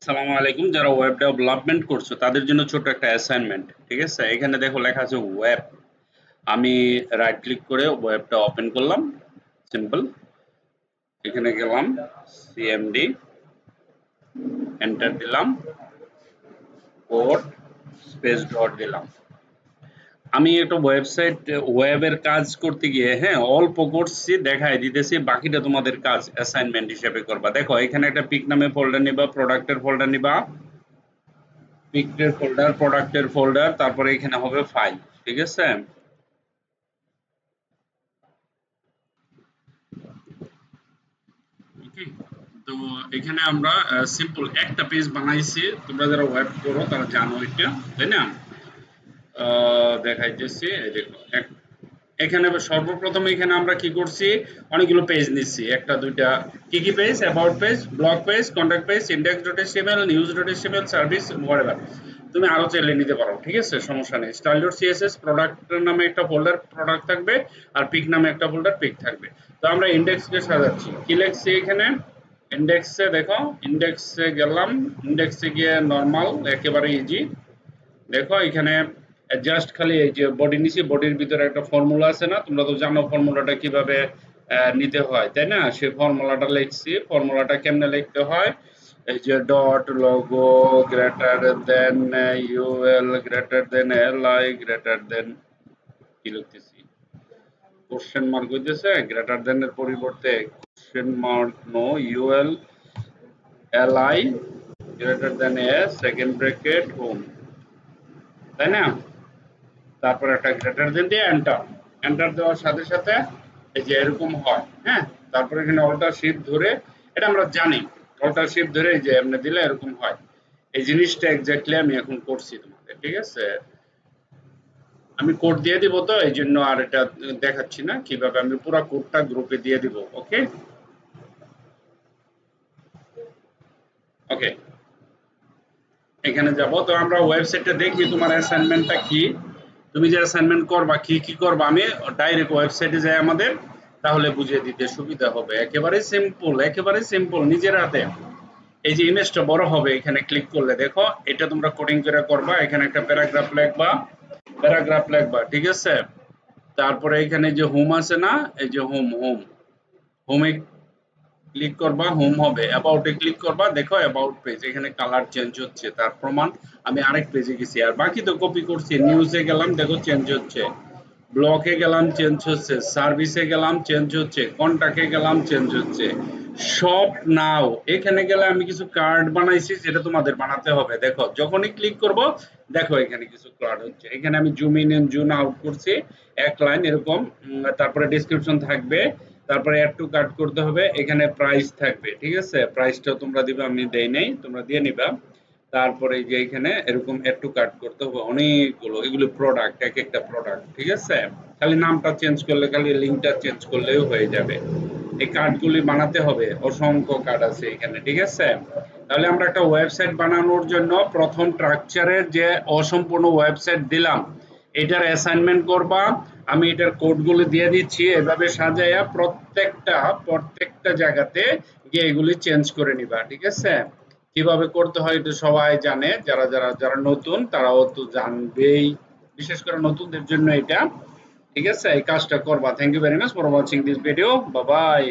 আসসালামু আলাইকুম। যারা ওয়েব ডেভেলপমেন্ট করছো তাদের জন্য ছোট একটা অ্যাসাইনমেন্ট। ঠিক আছে? এখানে দেখো লেখা আছে ওয়েব। আমি রাইট ক্লিক করে ওয়েবটা ওপেন করলাম। সিম্পল। এখানে গেলাম সিএমডি, এন্টার দিলাম, কোড স্পেস ডট দিলাম। আমি একটা ওয়েবের কাজ করতে গিয়ে অল্প করছি, দেখাই দিতেছি, বাকিটা তোমাদের কাজ অ্যাসাইনমেন্ট হিসেবে করবা। দেখো এখানে একটা পিক নামে ফোল্ডার নিবা, প্রোডাক্টের ফোল্ডার নিবা, পিকের ফোল্ডার, প্রোডাক্টের ফোল্ডার, তারপরে এখানে হবে ফাইল। ঠিক আছে? ওকে। তো এখানে আমরা সিম্পল একটা পেজ বানাইছি। তোমরা যারা ওয়েব করো তারা জানো এটা, তাই না? দেখাইতেছি, এই দেখো এখানে সর্বপ্রথম এখানে আমরা কি করছি, অনেকগুলো পেজ নিচ্ছি, একটা দুইটা। কি কি page? About page, blog page, contact page, index dot HTML, news dot HTML, service, whatever. তুমি আরো চাইলে নিতে পারো, ঠিক আছে, সমস্যা নেই। স্টাইল ডট সিএসএস, প্রোডাক্টের নামে একটা ফোল্ডার প্রোডাক্ট থাকবে, আর পিক নামে একটা ফোল্ডার পিক থাকবে। তো আমরা ইন্ডেক্সকে সাজাচ্ছি, কি লিখছি এখানে? ইন্ডেক্সে দেখো, ইন্ডেক্সে গেলাম, ইন্ডেক্সে গিয়ে নর্মাল একেবারে ইজি। দেখো এখানে জাস্ট খালি এই যে বডি নিচে, বডির ভিতরে একটা ফর্মুলা আছে না, তোমরা তো জানো ফর্মুলাটা কিভাবে নিতে হয়, তাই না? সেই ফর্মুলাটা লিখছি। ফর্মুলাটা কেমনে লিখতে হয়? এই যে dot logo greater than UL greater than L I greater than, কি লিখতেছি, কোশ্চেন মার্ক হইতেছে, গ্রেটার দেন এর পরিবর্তে question mark, no, UL L I greater than এ সেকেন্ড ব্র্যাকেট হোম, তাই না? তারপর একটা গ্রেটার দেন দিয়ে এন্টার। এন্টার দেওয়ার সাথে সাথে এই যে এরকম হয়। তারপর এখানে অল্টার শিফট ধরে, এটা আমরা জানি, অল্টার শিফট ধরে এই যে এমনি দিলে এরকম হয়। এই জিনিসটা এক্স্যাক্টলি আমি এখন করছি তোমাদের, ঠিক আছে? আমি কোড দিয়ে দিব, তো এই জন্য আর এটা দেখাচ্ছি না কিভাবে, আমি পুরো কোডটা গ্রুপে দিয়ে দিব। ওকে, ওকে। এখানে যাব, তো আমরা ওয়েবসাইটে দেখি তোমার অ্যাসাইনমেন্টটা কি। তুমি যে অ্যাসাইনমেন্ট করবা, কি কি করবা, আমি ডাইরেক্ট ওয়েবসাইটে যাই আমাদের, তাহলে বুঝিয়ে দিতে সুবিধা হবে। একেবারে সিম্পল, একেবারে সিম্পল, নিজের হাতে। এই যে ইমেজটা বড় হবে, এখানে ক্লিক করলে দেখো, এটা তোমরা কোডিং করে করবা। এখানে একটা প্যারাগ্রাফ লিখবা, প্যারাগ্রাফ লিখবা, ঠিক আছে? তারপরে এখানে যে হোম আছে না, এই যে হোম, হোমে ক্লিক করবা, হোম হবে। অ্যাবাউট এ ক্লিক করবা, দেখো অ্যাবাউট পেজ, এখানে কালার চেঞ্জ হচ্ছে, তার প্রমাণ আমি আরেক পেজে গেছি। আর বাকি তো কপি করছি। নিউজে গেলাম, দেখো চেঞ্জ হচ্ছে, ব্লকে গেলাম চেঞ্জ হচ্ছে, সার্ভিসে গেলাম চেঞ্জ হচ্ছে, কন্টাক্টে গেলাম চেঞ্জ হচ্ছে, শপ নাও এখানে গেলে আমি কিছু কার্ড বানাইছি, যেটা তোমাদের বানাতে হবে। দেখো যখনই ক্লিক করব, দেখো এখানে কিছু কার্ড হচ্ছে। এখানে আমি zoom in and zoom out করছি, এক লাইন এরকম। তারপরে ডেসক্রিপশন থাকবে, তারপরে অ্যাড টু কার্ট করতে হবে, এখানে প্রাইস থাকবে, ঠিক আছে? প্রাইসটা তোমরা দিবে, আমি দেই নাই, তোমরা দিয়ে নিবা। তারপরে এই যে এখানে এরকম অ্যাড টু কার্ট করতে হবে অনেকগুলো, এগুলো প্রোডাক্ট, এক একটা প্রোডাক্ট, ঠিক আছে? খালি নামটা চেঞ্জ করলে, খালি লিঙ্কটা চেঞ্জ করলেও হয়ে যাবে। এই কার্ডগুলি বানাতে হবে, অসংখ্য কার্ড আছে এখানে, ঠিক আছে? তাহলে আমরা একটা ওয়েবসাইট বানানোর জন্য প্রথম স্ট্রাকচারের যে অসম্পূর্ণ ওয়েবসাইট দিলাম, এটার অ্যাসাইনমেন্ট করবা। আমি এটার কোডগুলি দিয়ে দিচ্ছি, এভাবে সাজাইয়া প্রত্যেকটা প্রত্যেকটা জায়গাতে গিয়ে এগুলি চেঞ্জ করে নিবা, ঠিক আছে? কিভাবে করতে হয় এটা সবাই জানে, যারা যারা যারা নতুন তারাও তো জানবেই, বিশেষ করে নতুনদের জন্য এটা। ঠিক আছে? এই কাজটা করবা। Thank you very much for watching this video. Bye by.